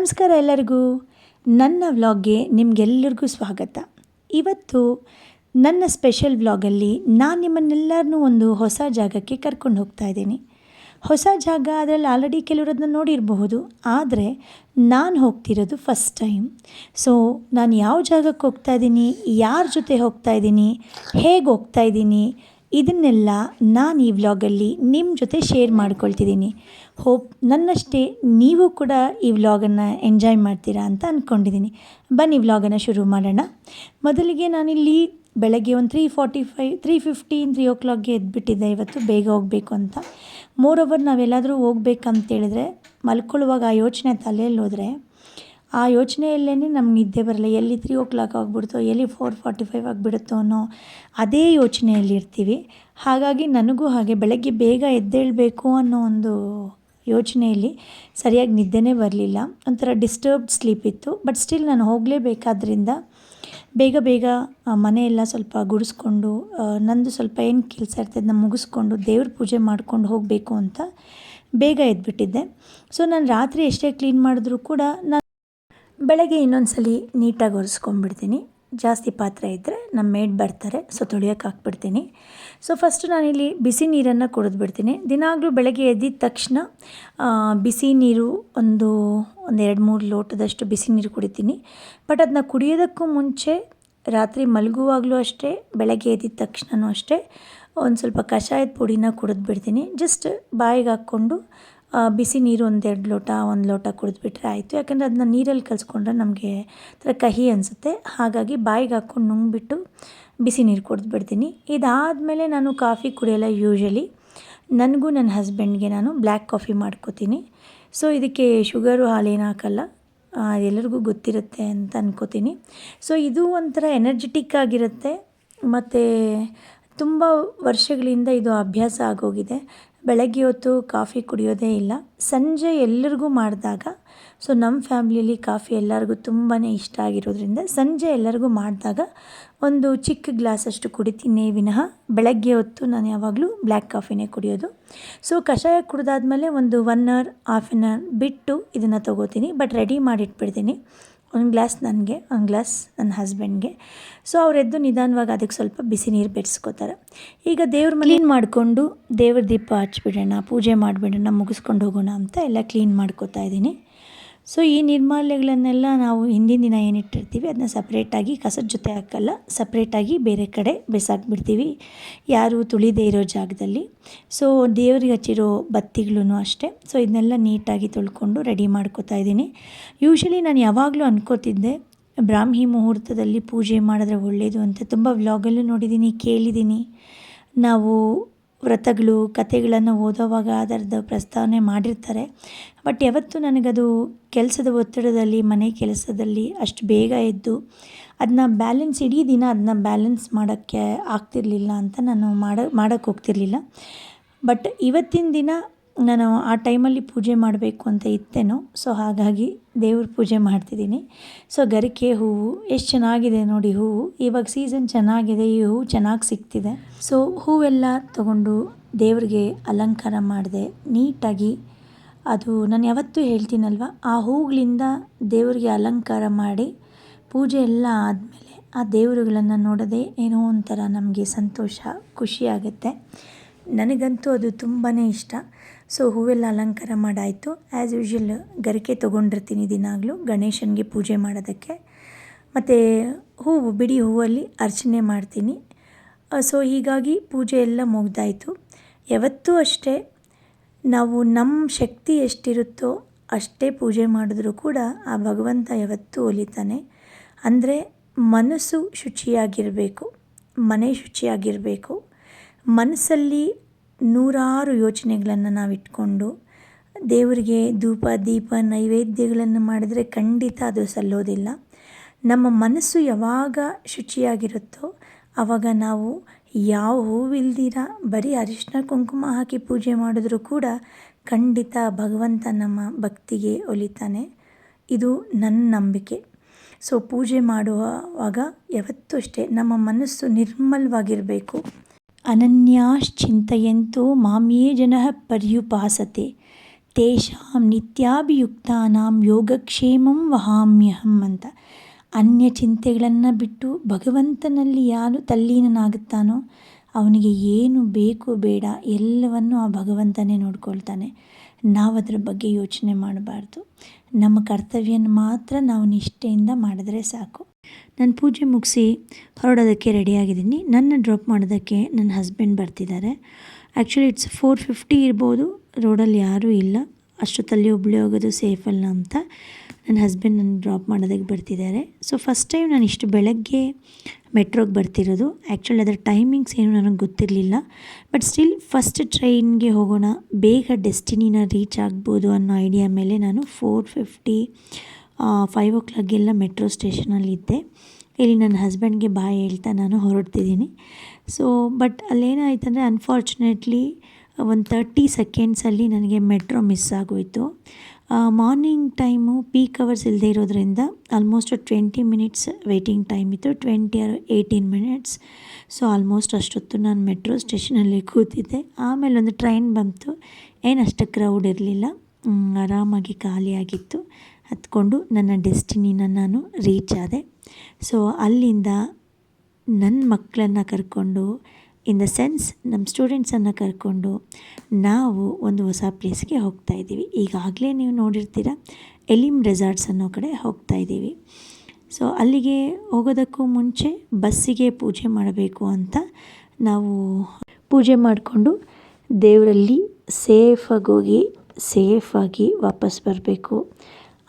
ನಮಸ್ಕಾರ ಎಲ್ಲರಿಗೂ. ನನ್ನ ವ್ಲಾಗ್ಗೆ ನಿಮಗೆಲ್ಲರಿಗೂ ಸ್ವಾಗತ. ಇವತ್ತು ನನ್ನ ಸ್ಪೆಷಲ್ ವ್ಲಾಗಲ್ಲಿ ನಾನು ನಿಮ್ಮನ್ನೆಲ್ಲರನ್ನೂ ಒಂದು ಹೊಸ ಜಾಗಕ್ಕೆ ಕರ್ಕೊಂಡು ಹೋಗ್ತಾ ಇದ್ದೀನಿ. ಹೊಸ ಜಾಗ, ಅದರಲ್ಲಿ ಆಲ್ರೆಡಿ ಕೆಲವರು ಅದನ್ನ ನೋಡಿರಬಹುದು, ಆದರೆ ನಾನು ಹೋಗ್ತಿರೋದು ಫಸ್ಟ್ ಟೈಮ್. ಸೊ ನಾನು ಯಾವ ಜಾಗಕ್ಕೆ ಹೋಗ್ತಾ ಇದ್ದೀನಿ, ಯಾರ ಜೊತೆ ಹೋಗ್ತಾ ಇದ್ದೀನಿ, ಹೇಗೆ ಹೋಗ್ತಾ ಇದ್ದೀನಿ, ಇದನ್ನೆಲ್ಲ ನಾನು ಈ ವ್ಲಾಗಲ್ಲಿ ನಿಮ್ಮ ಜೊತೆ ಶೇರ್ ಮಾಡ್ಕೊಳ್ತಿದ್ದೀನಿ. ಹೋಪ್ ನನ್ನಷ್ಟೇ ನೀವು ಕೂಡ ಈ ವ್ಲಾಗನ್ನು ಎಂಜಾಯ್ ಮಾಡ್ತೀರಾ ಅಂತ ಅಂದ್ಕೊಂಡಿದ್ದೀನಿ. ಬನ್ನಿ ವ್ಲಾಗನ್ನು ಶುರು ಮಾಡೋಣ. ಮೊದಲಿಗೆ ನಾನಿಲ್ಲಿ ಬೆಳಗ್ಗೆ ಒಂದು 3:45, 3:15, 3 o'clockಗೆ ಎದ್ಬಿಟ್ಟಿದ್ದೆ. ಇವತ್ತು ಬೇಗ ಹೋಗಬೇಕು ಅಂತ. ಮೋರೋವರ್ ನಾವೆಲ್ಲಾದರೂ ಹೋಗ್ಬೇಕಂತೇಳಿದ್ರೆ ಮಲ್ಕೊಳ್ಳುವಾಗ ಆ ಯೋಚನೆ ತಲೆಯಲ್ಲಿ ಹೋದರೆ ಆ ಯೋಚನೆಯಲ್ಲೇ ನಮ್ಗೆ ನಿದ್ದೆ ಬರಲ್ಲ. ಎಲ್ಲಿ 3 o'clock ಆಗಿಬಿಡ್ತೋ, ಎಲ್ಲಿ 4:45 ಆಗಿಬಿಡುತ್ತೋ ಅನ್ನೋ ಅದೇ ಯೋಚನೆಯಲ್ಲಿರ್ತೀವಿ. ಹಾಗಾಗಿ ನನಗೂ ಹಾಗೆ ಬೆಳಗ್ಗೆ ಬೇಗ ಎದ್ದೇಳಬೇಕು ಅನ್ನೋ ಒಂದು ಯೋಚನೆಯಲ್ಲಿ ಸರಿಯಾಗಿ ನಿದ್ದೆನೇ ಬರಲಿಲ್ಲ. ಒಂಥರ ಡಿಸ್ಟರ್ಬ್ಡ್ ಸ್ಲೀಪ್ ಇತ್ತು. ಬಟ್ ಸ್ಟಿಲ್ ನಾನು ಹೋಗಲೇಬೇಕಾದ್ರಿಂದ ಬೇಗ ಮನೆಯೆಲ್ಲ ಸ್ವಲ್ಪ ಗುಡಿಸ್ಕೊಂಡು, ನಂದು ಸ್ವಲ್ಪ ಏನು ಕೆಲಸ ಇರ್ತದೆ ಮುಗಿಸ್ಕೊಂಡು ದೇವ್ರ ಪೂಜೆ ಮಾಡ್ಕೊಂಡು ಹೋಗಬೇಕು ಅಂತ ಬೇಗ ಎದ್ಬಿಟ್ಟಿದ್ದೆ. ಸೊ ನಾನು ರಾತ್ರಿ ಎಷ್ಟೇ ಕ್ಲೀನ್ ಮಾಡಿದ್ರೂ ಕೂಡ ನಾನು ಬೆಳಗ್ಗೆ ಇನ್ನೊಂದು ಸಲ ನೀಟಾಗಿ ಒರೆಸ್ಕೊಂಡ್ಬಿಡ್ತೀನಿ. ಜಾಸ್ತಿ ಪಾತ್ರೆ ಇದ್ದರೆ ನಮ್ಮ ಮೇಡ್ ಬರ್ತಾರೆ, ಸೊ ತೊಳೆಯೋಕೆ ಹಾಕ್ಬಿಡ್ತೀನಿ. ಸೊ ಫಸ್ಟು ನಾನಿಲ್ಲಿ ಬಿಸಿ ನೀರನ್ನು ಕುಡಿದ್ಬಿಡ್ತೀನಿ. ದಿನಾಗಲೂ ಬೆಳಗ್ಗೆ ಎದ್ದಿದ ತಕ್ಷಣ ಬಿಸಿ ನೀರು ಒಂದು 2-3 ಲೋಟದಷ್ಟು ಬಿಸಿ ನೀರು ಕುಡಿತೀನಿ. ಬಟ್ ಅದನ್ನ ಕುಡಿಯೋದಕ್ಕೂ ಮುಂಚೆ ರಾತ್ರಿ ಮಲಗುವಾಗಲೂ ಅಷ್ಟೇ, ಬೆಳಗ್ಗೆ ಎದ್ದಿದ ತಕ್ಷಣವೂ ಅಷ್ಟೇ ಒಂದು ಸ್ವಲ್ಪ ಕಷಾಯದ ಪುಡಿನ ಕುಡಿದ್ಬಿಡ್ತೀನಿ. ಜಸ್ಟ್ ಬಾಯಿಗೆ ಹಾಕ್ಕೊಂಡು ಬಿಸಿ ನೀರು 1-2 ಲೋಟ 1 ಲೋಟ ಕುಡಿದ್ಬಿಟ್ರೆ ಆಯಿತು. ಯಾಕಂದರೆ ಅದನ್ನ ನೀರಲ್ಲಿ ಕಲಿಸ್ಕೊಂಡ್ರೆ ನಮಗೆ ಥರ ಕಹಿ ಅನಿಸುತ್ತೆ. ಹಾಗಾಗಿ ಬಾಯಿಗೆ ಹಾಕ್ಕೊಂಡು ನುಂಗ್ಬಿಟ್ಟು ಬಿಸಿ ನೀರು ಕುಡಿದ್ಬಿಡ್ತೀನಿ. ಇದಾದಮೇಲೆ ನಾನು ಕಾಫಿ ಕುಡಿಯೋಲ್ಲ ಯೂಶ್ವಲಿ. ನನಗೂ ನನ್ನ ಹಸ್ಬೆಂಡ್ಗೆ ನಾನು ಬ್ಲ್ಯಾಕ್ ಕಾಫಿ ಮಾಡ್ಕೋತೀನಿ. ಸೊ ಇದಕ್ಕೆ ಶುಗರು ಹಾಲೇನು ಹಾಕಲ್ಲ, ಎಲ್ಲರಿಗೂ ಗೊತ್ತಿರುತ್ತೆ ಅಂತ ಅನ್ಕೋತೀನಿ. ಸೊ ಇದು ಒಂಥರ ಎನರ್ಜೆಟಿಕ್ ಆಗಿರುತ್ತೆ ಮತ್ತು ತುಂಬ ವರ್ಷಗಳಿಂದ ಇದು ಅಭ್ಯಾಸ ಆಗೋಗಿದೆ. ಬೆಳಗ್ಗೆ ಹೊತ್ತು ಕಾಫಿ ಕುಡಿಯೋದೇ ಇಲ್ಲ. ಸಂಜೆ ಎಲ್ಲರಿಗೂ ಮಾಡಿದಾಗ, ಸೊ ನಮ್ಮ ಫ್ಯಾಮ್ಲಿಲಿ ಕಾಫಿ ಎಲ್ಲರಿಗೂ ತುಂಬಾ ಇಷ್ಟ ಆಗಿರೋದ್ರಿಂದ ಸಂಜೆ ಎಲ್ಲರಿಗೂ ಮಾಡಿದಾಗ ಒಂದು ಚಿಕ್ಕ ಗ್ಲಾಸಷ್ಟು ಕುಡಿತೀನಿ ವಿನಃ ಬೆಳಗ್ಗೆ ಹೊತ್ತು ನಾನು ಯಾವಾಗಲೂ ಬ್ಲ್ಯಾಕ್ ಕಾಫಿನೇ ಕುಡಿಯೋದು. ಸೊ ಕಷಾಯ ಕುಡಿದಾದ್ಮೇಲೆ ಒಂದು 1 hour, ಹಾಫ್ ಆನ್ ಅವರ್ ಬಿಟ್ಟು ಇದನ್ನು ತೊಗೋತೀನಿ. But ready ಮಾಡಿಟ್ಬಿಡ್ತೀನಿ. ಒಂದು ಗ್ಲಾಸ್ ನನಗೆ, ಒಂದು ಗ್ಲಾಸ್ ನನ್ನ ಹಸ್ಬೆಂಡ್ಗೆ. ಸೊ ಅವರೆದ್ದು ನಿಧಾನವಾಗಿ ಅದಕ್ಕೆ ಸ್ವಲ್ಪ ಬಿಸಿ ನೀರು ಬೆರೆಸ್ಕೋತಾರೆ. ಈಗ ದೇವ್ರ ಕ್ಲೀನ್ ಮಾಡಿಕೊಂಡು ದೇವ್ರ ದೀಪ ಹಚ್ಬಿಡೋಣ, ಪೂಜೆ ಮಾಡಿಬಿಡೋಣ, ಮುಗಿಸ್ಕೊಂಡು ಹೋಗೋಣ ಅಂತ ಎಲ್ಲ ಕ್ಲೀನ್ ಮಾಡ್ಕೋತಾ ಇದ್ದೀನಿ. ಸೊ ಈ ನಿರ್ಮಾಲ್ಯಗಳನ್ನೆಲ್ಲ ನಾವು ಹಿಂದಿನ ದಿನ ಏನಿಟ್ಟಿರ್ತೀವಿ ಅದನ್ನ ಸಪ್ರೇಟಾಗಿ ಕಸದ ಜೊತೆ ಹಾಕಲ್ಲ, ಸಪ್ರೇಟಾಗಿ ಬೇರೆ ಕಡೆ ಬಿಸಾಕ್ಬಿಡ್ತೀವಿ, ಯಾರು ತುಳಿದೇ ಇರೋ ಜಾಗದಲ್ಲಿ. ಸೊ ದೇವ್ರಿಗೆ ಹಚ್ಚಿರೋ ಬತ್ತಿಗಳೂ ಅಷ್ಟೇ. ಸೊ ಇದನ್ನೆಲ್ಲ ನೀಟಾಗಿ ತೊಳ್ಕೊಂಡು ರೆಡಿ ಮಾಡ್ಕೋತಾ ಇದ್ದೀನಿ. ಯೂಶ್ವಲಿ ನಾನು ಯಾವಾಗಲೂ ಅಂದ್ಕೋತಿದ್ದೆ ಬ್ರಾಹ್ಮಿ ಮುಹೂರ್ತದಲ್ಲಿ ಪೂಜೆ ಮಾಡಿದ್ರೆ ಒಳ್ಳೆಯದು ಅಂತ. ತುಂಬ ವ್ಲಾಗಲ್ಲೂ ನೋಡಿದ್ದೀನಿ, ಕೇಳಿದ್ದೀನಿ. ನಾವು ವ್ರತಗಳು ಕಥೆಗಳನ್ನು ಓದೋವಾಗ ಅದರದ್ದು ಪ್ರಸ್ತಾವನೆ ಮಾಡಿರ್ತಾರೆ. ಬಟ್ ಯಾವತ್ತೂ ನನಗದು ಕೆಲಸದ ಒತ್ತಡದಲ್ಲಿ, ಮನೆ ಕೆಲಸದಲ್ಲಿ ಅಷ್ಟು ಬೇಗ ಎದ್ದು ಅದನ್ನ ಬ್ಯಾಲೆನ್ಸ್, ಇಡೀ ದಿನ ಅದನ್ನ ಬ್ಯಾಲೆನ್ಸ್ ಮಾಡೋಕ್ಕೆ ಆಗ್ತಿರಲಿಲ್ಲ ಅಂತ ನಾನು ಮಾಡೋಕ್ಕೆ ಹೋಗ್ತಿರ್ಲಿಲ್ಲ. ಬಟ್ ಇವತ್ತಿನ ದಿನ ನಾನು ಆ ಟೈಮಲ್ಲಿ ಪೂಜೆ ಮಾಡಬೇಕು ಅಂತ ಇತ್ತೇನೋ. ಸೊ ಹಾಗಾಗಿ ದೇವ್ರ ಪೂಜೆ ಮಾಡ್ತಿದ್ದೀನಿ. ಸೊ ಗರಿಕೆ ಹೂವು ಎಷ್ಟು ಚೆನ್ನಾಗಿದೆ ನೋಡಿ. ಹೂವು ಇವಾಗ ಸೀಸನ್ ಚೆನ್ನಾಗಿದೆ, ಈ ಹೂವು ಚೆನ್ನಾಗಿ ಸಿಗ್ತಿದೆ. ಸೊ ಹೂವೆಲ್ಲ ತೊಗೊಂಡು ದೇವ್ರಿಗೆ ಅಲಂಕಾರ ಮಾಡಿದೆ ನೀಟಾಗಿ. ಅದು ನಾನು ಯಾವತ್ತೂ ಹೇಳ್ತೀನಲ್ವ, ಆ ಹೂಗಳಿಂದ ದೇವರಿಗೆ ಅಲಂಕಾರ ಮಾಡಿ ಪೂಜೆ ಎಲ್ಲ ಆದಮೇಲೆ ಆ ದೇವರುಗಳನ್ನು ನೋಡೋದೇ ಏನೋ ಒಂಥರ ನಮಗೆ ಸಂತೋಷ, ಖುಷಿಯಾಗುತ್ತೆ. ನನಗಂತೂ ಅದು ತುಂಬಾ ಇಷ್ಟ. ಸೊ ಹೂವೆಲ್ಲ ಅಲಂಕಾರ ಮಾಡಾಯಿತು. ಆ್ಯಸ್ ಯೂಶ್ವಲ್ ಗರಿಕೆ ತೊಗೊಂಡಿರ್ತೀನಿ ದಿನಾಗಲೂ ಗಣೇಶನಿಗೆ ಪೂಜೆ ಮಾಡೋದಕ್ಕೆ. ಮತ್ತು ಹೂವು, ಬಿಡಿ ಹೂವಲ್ಲಿ ಅರ್ಚನೆ ಮಾಡ್ತೀನಿ. ಸೊ ಹೀಗಾಗಿ ಪೂಜೆ ಎಲ್ಲ ಮುಗ್ದಾಯಿತು. ಯಾವತ್ತೂ ಅಷ್ಟೇ ನಾವು ನಮ್ಮ ಶಕ್ತಿ ಎಷ್ಟಿರುತ್ತೋ ಅಷ್ಟೇ ಪೂಜೆ ಮಾಡಿದ್ರೂ ಕೂಡ ಆ ಭಗವಂತ ಯಾವತ್ತೂ ಒಲಿತಾನೆ. ಅಂದರೆ ಮನಸ್ಸು ಶುಚಿಯಾಗಿರಬೇಕು, ಮನೆ ಶುಚಿಯಾಗಿರಬೇಕು. ಮನಸ್ಸಲ್ಲಿ ನೂರಾರು ಯೋಚನೆಗಳನ್ನು ನಾವು ಇಟ್ಕೊಂಡು ದೇವರಿಗೆ ಧೂಪ ದೀಪ ನೈವೇದ್ಯಗಳನ್ನು ಮಾಡಿದರೆ ಖಂಡಿತ ಅದು ಸಲ್ಲೋದಿಲ್ಲ. ನಮ್ಮ ಮನಸ್ಸು ಯಾವಾಗ ಶುಚಿಯಾಗಿರುತ್ತೋ ಆವಾಗ ನಾವು ಯಾವ ಹೂವಿಲ್ದಿರ ಬರೀ ಅರಿಶಿನ ಕುಂಕುಮ ಹಾಕಿ ಪೂಜೆ ಮಾಡಿದ್ರೂ ಕೂಡ ಖಂಡಿತ ಭಗವಂತ ನಮ್ಮ ಭಕ್ತಿಗೆ ಒಲಿತಾನೆ. ಇದು ನನ್ನ ನಂಬಿಕೆ. ಸೊ ಪೂಜೆ ಮಾಡುವಾಗ ಯಾವತ್ತೂ ಅಷ್ಟೇ ನಮ್ಮ ಮನಸ್ಸು ನಿರ್ಮಲವಾಗಿರಬೇಕು. ಅನನ್ಯಾಶ್ಚಿಂತಯಂತೋ ಮಾಮ್ಯೇ ಜನಃ ಪರ್ಯುಪಾಸತೆ ತೇಷಾಂ ನಿತ್ಯಾಭಿಯುಕ್ತಾನಾಂ ಯೋಗಕ್ಷೇಮಂ ವಹಾಮ್ಯಹಂ ಅಂತ. ಅನ್ಯ ಚಿಂತೆಗಳನ್ನು ಬಿಟ್ಟು ಭಗವಂತನಲ್ಲಿ ಯಾರು ತಲ್ಲೀನನಾಗುತ್ತಾನೋ ಅವನಿಗೆ ಏನು ಬೇಕು ಬೇಡ ಎಲ್ಲವನ್ನು ಆ ಭಗವಂತನೇ ನೋಡ್ಕೊಳ್ತಾನೆ. ನಾವು ಅದರ ಬಗ್ಗೆ ಯೋಚನೆ ಮಾಡಬಾರ್ದು. ನಮ್ಮ ಕರ್ತವ್ಯನ ಮಾತ್ರ ನಾವು ನಿಷ್ಠೆಯಿಂದ ಮಾಡಿದ್ರೆ ಸಾಕು. ನಾನು ಪೂಜೆ ಮುಗಿಸಿ ಹೊರಡೋದಕ್ಕೆ ರೆಡಿಯಾಗಿದ್ದೀನಿ. ನನ್ನ ಡ್ರಾಪ್ ಮಾಡೋದಕ್ಕೆ ನನ್ನ ಹಸ್ಬೆಂಡ್ ಬರ್ತಿದ್ದಾರೆ. ಆ್ಯಕ್ಚುಲಿ ಇಟ್ಸ್ 4:50 ಇರ್ಬೋದು. ರೋಡಲ್ಲಿ ಯಾರೂ ಇಲ್ಲ. ಅಷ್ಟೊತ್ತಲ್ಲಿ ಒಬ್ಬಳೇ ಹೋಗೋದು ಸೇಫ್ ಅಲ್ಲ ಅಂತ ನನ್ನ ಹಸ್ಬೆಂಡ್ ನನ್ನ ಡ್ರಾಪ್ ಮಾಡೋದಕ್ಕೆ ಬರ್ತಿದ್ದಾರೆ. ಸೊ ಫಸ್ಟ್ ಟೈಮ್ ನಾನು ಇಷ್ಟು ಬೆಳಗ್ಗೆ ಮೆಟ್ರೋಗೆ ಬರ್ತಿರೋದು. ಆ್ಯಕ್ಚುಲಿ ಅದರ ಟೈಮಿಂಗ್ಸ್ ಏನು ನನಗೆ ಗೊತ್ತಿರಲಿಲ್ಲ. ಬಟ್ ಸ್ಟಿಲ್ ಫಸ್ಟ್ ಟ್ರೈನ್ಗೆ ಹೋಗೋಣ, ಬೇಗ ಡೆಸ್ಟಿನಿನ ರೀಚ್ ಆಗ್ಬೋದು ಅನ್ನೋ ಐಡಿಯಾ ಮೇಲೆ ನಾನು 4:50 5 ಮೆಟ್ರೋ ಸ್ಟೇಷನಲ್ಲಿದ್ದೆ. ಇಲ್ಲಿ ನನ್ನ ಹಸ್ಬೆಂಡ್ಗೆ ಬಾಯ್ ಹೇಳ್ತಾ ನಾನು ಹೊರಡ್ತಿದ್ದೀನಿ. ಸೊ ಬಟ್ ಅಲ್ಲೇನಾಯ್ತಂದರೆ ಅನ್ಫಾರ್ಚುನೇಟ್ಲಿ ಒಂದು 30 ಸೆಕೆಂಡ್ಸಲ್ಲಿ ನನಗೆ ಮೆಟ್ರೋ ಮಿಸ್ ಆಗೋಯಿತು. ಮಾರ್ನಿಂಗ್ ಟೈಮು ಪೀಕ್ ಅವರ್ಸ್ ಇಲ್ಲದೆ ಇರೋದ್ರಿಂದ ಆಲ್ಮೋಸ್ಟ್ 20 ಮಿನಿಟ್ಸ್ ವೆಯ್ಟಿಂಗ್ ಟೈಮ್ ಇತ್ತು, 20 or 18 ಮಿನಿಟ್ಸ್. ಸೊ ಆಲ್ಮೋಸ್ಟ್ ಅಷ್ಟೊತ್ತು ನಾನು ಮೆಟ್ರೋ ಸ್ಟೇಷನಲ್ಲಿ ಕೂತಿದ್ದೆ. ಆಮೇಲೆ ಒಂದು ಟ್ರೈನ್ ಬಂತು. ಏನಷ್ಟು ಕ್ರೌಡ್ ಇರಲಿಲ್ಲ, ಆರಾಮಾಗಿ ಖಾಲಿಯಾಗಿತ್ತು. ಹತ್ಕೊಂಡು ನನ್ನ ಡೆಸ್ಟಿನಿನ ನಾನು ರೀಚ್ ಆದೆ. ಸೊ ಅಲ್ಲಿಂದ ನನ್ನ ಮಕ್ಕಳನ್ನು ಕರ್ಕೊಂಡು, ಇನ್ ದ ಸೆನ್ಸ್ ನಮ್ಮ ಸ್ಟೂಡೆಂಟ್ಸನ್ನು ಕರ್ಕೊಂಡು ನಾವು ಒಂದು ಹೊಸ ಪ್ಲೇಸ್ಗೆ ಹೋಗ್ತಾಯಿದ್ದೀವಿ. ಈಗಾಗಲೇ ನೀವು ನೋಡಿರ್ತೀರ, ಎಲಿಮ್ ರೆಸಾರ್ಟ್ಸ್ ಅನ್ನೋ ಕಡೆ ಹೋಗ್ತಾಯಿದ್ದೀವಿ. ಸೊ ಅಲ್ಲಿಗೆ ಹೋಗೋದಕ್ಕೂ ಮುಂಚೆ ಬಸ್ಸಿಗೆ ಪೂಜೆ ಮಾಡಬೇಕು ಅಂತ ನಾವು ಪೂಜೆ ಮಾಡಿಕೊಂಡು ದೇವರಲ್ಲಿ ಸೇಫಾಗಿ ಹೋಗಿ ಸೇಫಾಗಿ ವಾಪಸ್ ಬರಬೇಕು,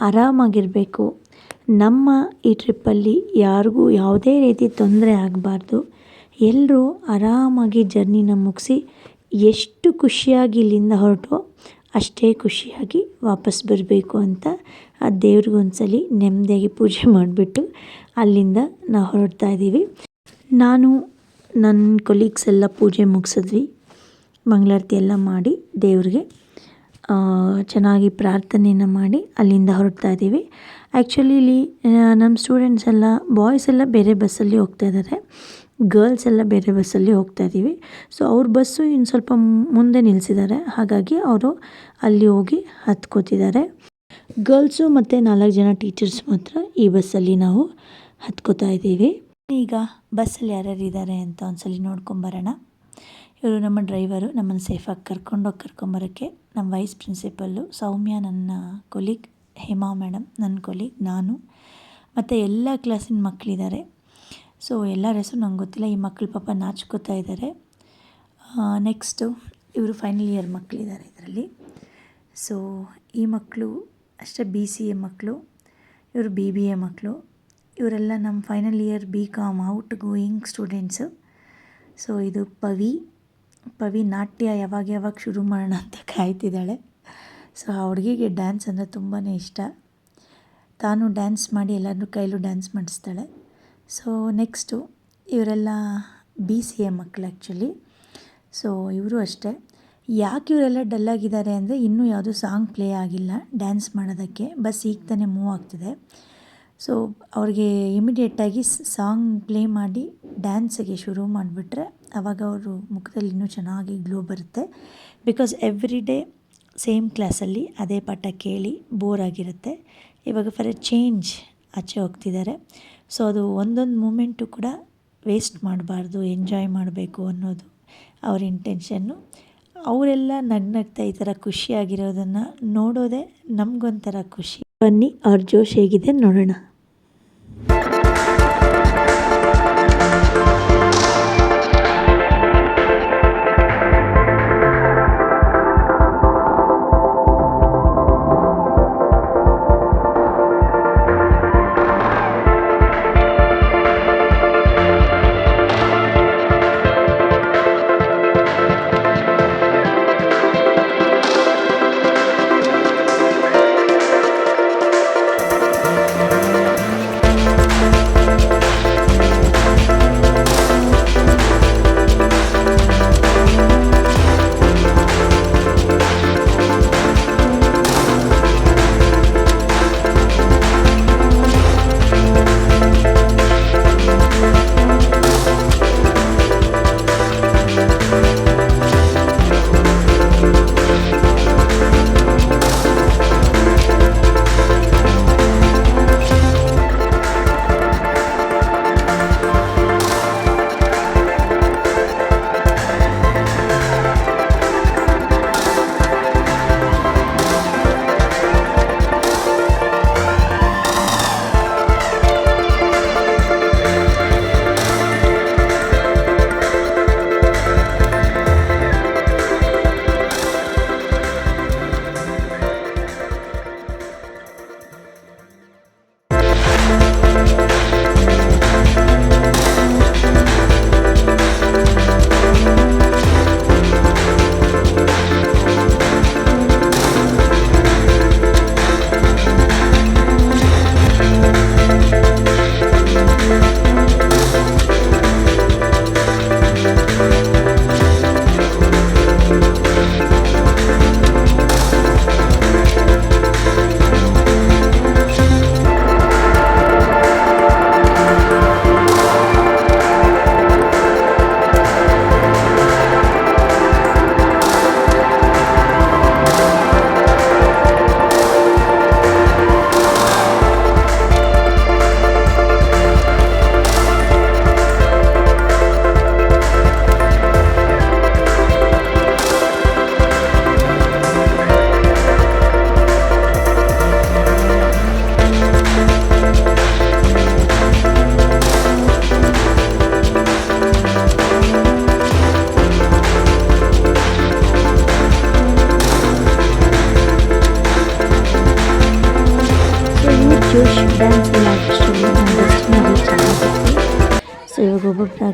ಆರಾಮಾಗಿರಬೇಕು. ನಮ್ಮ ಈ ಟ್ರಿಪ್ಪಲ್ಲಿ ಯಾರಿಗೂ ಯಾವುದೇ ರೀತಿ ತೊಂದರೆ ಆಗಬಾರ್ದು. ಎಲ್ಲರೂ ಆರಾಮಾಗಿ ಜರ್ನಿನ ಮುಗಿಸಿ ಎಷ್ಟು ಖುಷಿಯಾಗಿ ಇಲ್ಲಿಂದ ಹೊರಟೋ ಅಷ್ಟೇ ಖುಷಿಯಾಗಿ ವಾಪಸ್ ಬರಬೇಕು ಅಂತ ಆ ದೇವ್ರಿಗೊಂದ್ಸಲಿ ನೆಮ್ಮದಿಯಾಗಿ ಪೂಜೆ ಮಾಡಿಬಿಟ್ಟು ಅಲ್ಲಿಂದ ನಾವು ಹೊರಡ್ತಾ ಇದ್ದೀವಿ. ನಾನು ನನ್ನ ಕೊಲೀಗ್ಸ್ ಎಲ್ಲ ಪೂಜೆ ಮುಗಿಸಿದ್ವಿ. ಮಂಗಳಾರತಿ ಎಲ್ಲ ಮಾಡಿ ದೇವ್ರಿಗೆ ಚೆನ್ನಾಗಿ ಪ್ರಾರ್ಥನೆಯನ್ನು ಮಾಡಿ ಅಲ್ಲಿಂದ ಹೊರಡ್ತಾ ಇದ್ದೀವಿ. ಆ್ಯಕ್ಚುಲಿ ಇಲ್ಲಿ ನಮ್ಮ ಸ್ಟೂಡೆಂಟ್ಸ್ ಎಲ್ಲ, ಬಾಯ್ಸ್ ಎಲ್ಲ ಬೇರೆ ಬಸ್ಸಲ್ಲಿ ಹೋಗ್ತಾ ಇದ್ದಾರೆ, ಗರ್ಲ್ಸ್ ಎಲ್ಲ ಬೇರೆ ಬಸ್ಸಲ್ಲಿ ಹೋಗ್ತಾ ಇದ್ದೀವಿ. ಸೊ ಅವ್ರ ಬಸ್ಸು ಇನ್ನು ಸ್ವಲ್ಪ ಮುಂದೆ ನಿಲ್ಲಿಸಿದ್ದಾರೆ, ಹಾಗಾಗಿ ಅವರು ಅಲ್ಲಿ ಹೋಗಿ ಹತ್ಕೋತಿದ್ದಾರೆ. ಗರ್ಲ್ಸು ಮತ್ತು 4 ಜನ ಟೀಚರ್ಸ್ ಮಾತ್ರ ಈ ಬಸ್ಸಲ್ಲಿ ನಾವು ಹತ್ಕೋತಾ ಇದ್ದೀವಿ. ಈಗ ಬಸ್ಸಲ್ಲಿ ಯಾರ್ಯಾರು ಇದ್ದಾರೆ ಅಂತ ಒಂದ್ಸಲಿ ನೋಡ್ಕೊಂಬರೋಣ. ಇವರು ನಮ್ಮ ಡ್ರೈವರು, ನಮ್ಮನ್ನು ಸೇಫಾಗಿ ಕರ್ಕೊಂಬರೋಕ್ಕೆ ನಮ್ಮ ವೈಸ್ ಪ್ರಿನ್ಸಿಪಲ್ಲು ಸೌಮ್ಯ, ನನ್ನ ಕೊಲೀಗ್ ಹೇಮಾ ಮೇಡಮ್ ನನ್ನ ಕೊಲೀಗ್, ನಾನು ಮತ್ತು ಎಲ್ಲ ಕ್ಲಾಸಿನ ಮಕ್ಕಳಿದ್ದಾರೆ. ಸೊ ಎಲ್ಲರ ಹೆಸರು ನಂಗೆ ಗೊತ್ತಿಲ್ಲ. ಈ ಮಕ್ಕಳು ಪಾಪ ನಾಚ್ಕೋತಾ ಇದ್ದಾರೆ. ನೆಕ್ಸ್ಟು ಇವರು ಫೈನಲ್ ಇಯರ್ ಮಕ್ಕಳಿದ್ದಾರೆ ಇದರಲ್ಲಿ. ಸೊ ಈ ಮಕ್ಕಳು ಅಷ್ಟೇ BCA ಮಕ್ಕಳು, ಇವರು BBA ಮಕ್ಕಳು. ಇವರೆಲ್ಲ ನಮ್ಮ final year BCom out going students. So ಇದು ಪವಿ ನಾಟ್ಯ ಯಾವಾಗ ಶುರು ಮಾಡೋಣ ಅಂತ ಕಾಯ್ತಿದ್ದಾಳೆ. ಸೊ ಆ ಹುಡುಗಿಗೆ ಡ್ಯಾನ್ಸ್ ಅಂದರೆ ತುಂಬಾ ಇಷ್ಟ. ತಾನು ಡ್ಯಾನ್ಸ್ ಮಾಡಿ ಎಲ್ಲರನ್ನೂ ಕೈಲೂ ಡ್ಯಾನ್ಸ್ ಮಾಡಿಸ್ತಾಳೆ. ಸೊ ನೆಕ್ಸ್ಟು ಇವರೆಲ್ಲ BCA ಮಕ್ಕಳು ಆ್ಯಕ್ಚುಲಿ. ಸೊ ಇವರು ಅಷ್ಟೇ. ಯಾಕೆ ಇವರೆಲ್ಲ ಡಲ್ಲಾಗಿದ್ದಾರೆ ಅಂದರೆ ಇನ್ನೂ ಯಾವುದೂ ಸಾಂಗ್ ಪ್ಲೇ ಆಗಿಲ್ಲ ಡ್ಯಾನ್ಸ್ ಮಾಡೋದಕ್ಕೆ. ಬಸ್ ಈಗ ತಾನೇ ಮೂವ್ ಆಗ್ತಿದೆ. ಸೊ ಅವ್ರಿಗೆ ಇಮಿಡಿಯೇಟಾಗಿ ಸಾಂಗ್ ಪ್ಲೇ ಮಾಡಿ ಡ್ಯಾನ್ಸಿಗೆ ಶುರು ಮಾಡಿಬಿಟ್ರೆ ಆವಾಗ ಅವರು ಮುಖದಲ್ಲಿ ಇನ್ನೂ ಚೆನ್ನಾಗಿ ಗ್ಲೋ ಬರುತ್ತೆ. ಬಿಕಾಸ್ ಎವ್ರಿ ಡೇ ಸೇಮ್ ಕ್ಲಾಸಲ್ಲಿ ಅದೇ ಪಾಠ ಕೇಳಿ ಬೋರ್ ಆಗಿರುತ್ತೆ. ಇವಾಗ ಫಾರ್ ಎ ಚೇಂಜ್ ಆಚೆ ಹೋಗ್ತಿದ್ದಾರೆ. ಸೊ ಅದು ಒಂದೊಂದು ಮೂಮೆಂಟು ಕೂಡ ವೇಸ್ಟ್ ಮಾಡಬಾರ್ದು, ಎಂಜಾಯ್ ಮಾಡಬೇಕು ಅನ್ನೋದು ಅವ್ರ ಇಂಟೆನ್ಷನ್ನು. ಅವರೆಲ್ಲ ನಗ್ನಗ್ತಾ ಈ ಥರ ಖುಷಿಯಾಗಿರೋದನ್ನು ನೋಡೋದೇ ನಮಗೊಂಥರ ಖುಷಿ. ಬನ್ನಿ ಅವ್ರ ಜೋಶ್ ಹೇಗಿದೆ ನೋಡೋಣ.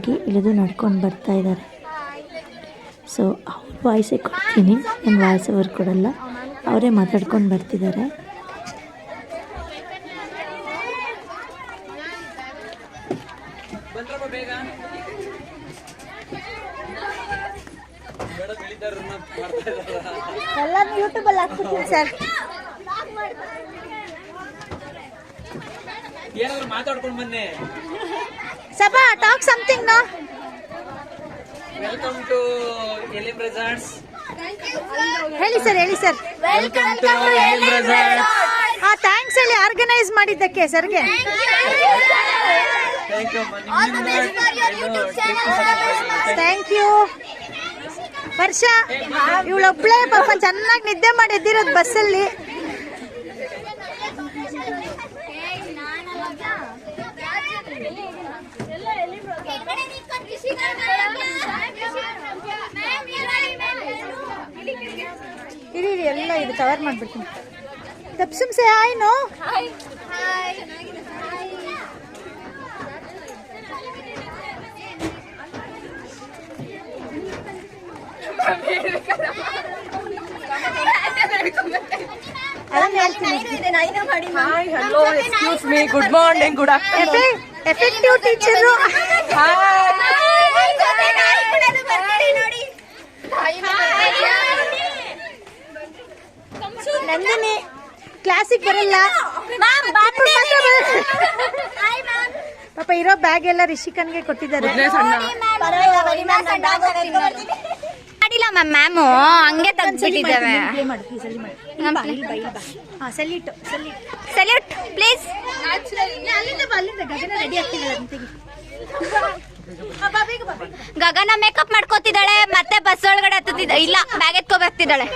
ಹಾಗೆ ಇಳಿದು ನಡ್ಕೊಂಡು ಬರ್ತಾ ಇದ್ದಾರೆ. ಸೊ ಅವ್ರ ವಾಯ್ಸೇ ಕೊಡ್ತೀನಿ, ನನ್ನ ವಾಯ್ಸ್ ಅವ್ರು ಕೊಡಲ್ಲ, ಅವರೇ ಮಾತಾಡ್ಕೊಂಡು ಬರ್ತಿದ್ದಾರೆ. ಎಲ್ಲಾನು ಯೂಟ್ಯೂಬಲ್ಲಿ ಹಾಕ್ಬಿಡ್ತೀನಿ ಸರ್. ಏನಾದ್ರು ಮಾತಾಡ್ಕೊಂಡು ಬನ್ನಿ. Saba talk something no. Welcome to Elim resorts. ಹೇಳಿ ಸರ್, ಹೇಳಿ sir. Welcome to Elim resorts. Thanks ಹೇಳಿ ಆರ್ಗನೈಸ್ ಮಾಡಿದ್ದಕ್ಕೆ ಸರ್ಗೆ. Thank you. ವರ್ಷ ಇವಳೊಬ್ಳೆ ಪಾಪ ಚೆನ್ನಾಗಿ ನಿದ್ದೆ ಮಾಡಿ ಎದ್ದಿರೋದು ಬಸ್ಸಲ್ಲಿ. ಇರಿ ಎಲ್ಲ ಇದು ಕವರ್ ಮಾಡ್ಬಿಡ್ತೀನಿ. Tabassum say hi no. Hi, hello, excuse me, good morning, good afternoon. Effective teacher. Nandini ಕ್ಲಾಸಿಗೆ ಬರಲ್ಲ ಪಾಪ. ಇರೋ ಬ್ಯಾಗ್ ಎಲ್ಲ ರಿಷಿಕನ್ಗೆ ಕೊಟ್ಟಿದ್ದಾರೆ. ಮಾಡಿಲ್ಲ ಮ್ಯಾಮ್, ಹಂಗೆ ತೆಗ್ದ್ಬಿಟ್ಟಿದ್ದೇವೆ. Salute please. ಗಗನ ಮೇಕಪ್ ಮಾಡ್ಕೋತಿದ್ದಾಳೆ, ಮತ್ತೆ ಬಸ್ ಒಳಗಡೆ ಹತ್ತಿದ್ದಾಳೆ. ಇಲ್ಲ, ಬ್ಯಾಗ್ ಎತ್ಕೊ ಬರ್ತಿದ್ದಾಳೆ.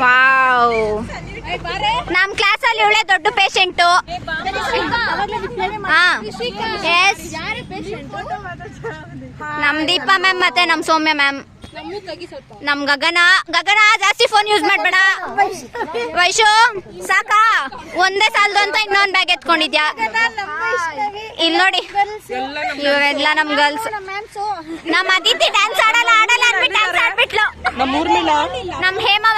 ವಾವ್, ನಮ್ ಕ್ಲಾಸ್ ಅಲ್ಲಿ ಇವಳೆ ದೊಡ್ಡ ಪೇಷಂಟ್. ನಮ್ ದೀಪಾ ಮ್ಯಾಮ್ ಮತ್ತೆ ನಮ್ ಸೌಮ್ಯ ಮ್ಯಾಮ್. ನಮ್ ಗಗನ ಜಾಸ್ತಿ ಫೋನ್ ಯೂಸ್ ಮಾಡ್ಬೇಡ. ವೈಶು ಸಾಕಾ, ಒಂದೇ ಸಾಲದು ಅಂತ ಇನ್ನೊಂದ್ ಬ್ಯಾಗ್ ಎತ್ಕೊಂಡಿದ್ಯಾ. ಇಲ್ಲಿ ನೋಡಿ, ಇವೆಲ್ಲ ನಮ್ ಗರ್ಲ್ಸ್. ನಮ್ ಅದಿತಿ ಡ್ಯಾನ್ಸ್ ಆಡಲ್ಲ ಅನ್ಬಿಟ್ಟು ಡ್ಯಾನ್ಸ್ ಆಡ್ಬಿಟ್ಲು. ನಮ್ ಹೇಮಾ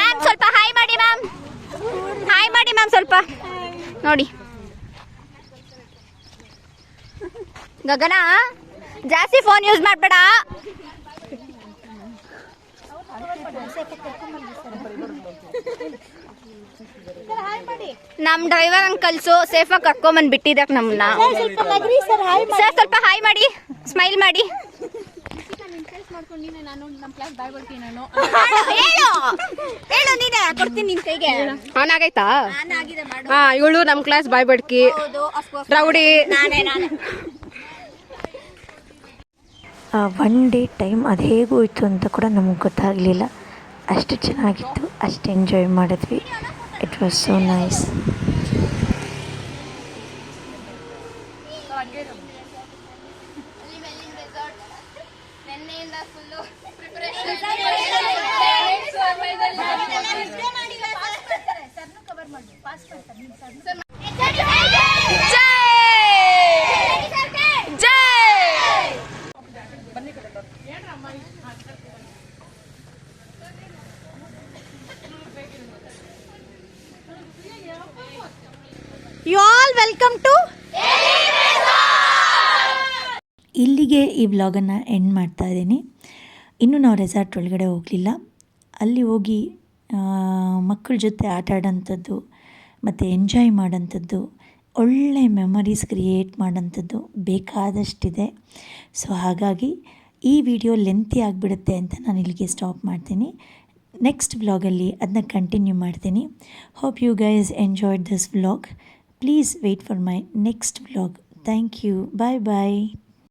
ಮ್ಯಾಮ್ ಸ್ವಲ್ಪ ಹಾಯ್ ಮಾಡಿ ಮ್ಯಾಮ್. ಹಾಯ್ ಮಾಡಿ ಮ್ಯಾಮ್ ಸ್ವಲ್ಪ ನೋಡಿ. ಗಗನ ಜಾಸ್ತಿ ಫೋನ್ ಯೂಸ್ ಮಾಡ್ಬೇಡ. ನಮ್ ಡ್ರೈವರ್ ಅಂಕಲ್ಸು ಸೇಫಾಗಿ ಕರ್ಕೊಂಬಂದ್ ಬಿಟ್ಟಿದ್ದಕ್ ನಮ್ಮನ್ನ. ಸರ್ ಸ್ವಲ್ಪ ಹಾಯ್ ಮಾಡಿ, ಸ್ಮೈಲ್ ಮಾಡಿ. ಹೇಳು ನೀನೆ, ಕೊಡ್ತೀನಿ ನಿನ್ ಕೈಗೆ. ಆನ್ ಆಗೈತಾ? ಹಾ, ಇವಳು ನಮ್ ಕ್ಲಾಸ್ ಬಾಯ್ ಬಡ್ಕಿ ರೌಡಿ. ಒನ್ ಡೇ ಟೈಮ್ ಅದು ಹೇಗೋಯ್ತು ಅಂತ ಕೂಡ ನಮಗೆ ಗೊತ್ತಾಗಲಿಲ್ಲ. ಅಷ್ಟು ಚೆನ್ನಾಗಿತ್ತು, ಅಷ್ಟು ಎಂಜಾಯ್ ಮಾಡಿದ್ವಿ. It was so nice. You all welcome to. ಇಲ್ಲಿಗೆ ಈ ವ್ಲಾಗನ್ನು ಎಂಡ್ ಮಾಡ್ತಾ ಇದ್ದೀನಿ. ಇನ್ನೂ ನಾವು ರೆಸಾರ್ಟ್ ಒಳಗಡೆ ಹೋಗಲಿಲ್ಲ. ಅಲ್ಲಿ ಹೋಗಿ ಮಕ್ಕಳ ಜೊತೆ ಆಟ ಆಡೋಂಥದ್ದು ಮತ್ತು ಎಂಜಾಯ್ ಮಾಡೋಂಥದ್ದು, ಒಳ್ಳೆ ಮೆಮರೀಸ್ ಕ್ರಿಯೇಟ್ ಮಾಡೋಂಥದ್ದು ಬೇಕಾದಷ್ಟಿದೆ. ಸೊ ಹಾಗಾಗಿ ಈ ವಿಡಿಯೋ ಲೆಂತಿ ಆಗಿಬಿಡುತ್ತೆ ಅಂತ ನಾನು ಇಲ್ಲಿಗೆ ಸ್ಟಾಪ್ ಮಾಡ್ತೀನಿ. ನೆಕ್ಸ್ಟ್ ವ್ಲಾಗಲ್ಲಿ ಅದನ್ನ ಕಂಟಿನ್ಯೂ ಮಾಡ್ತೀನಿ. Hope you guys enjoyed this vlog. Please wait for my next vlog. Thank you. Bye bye.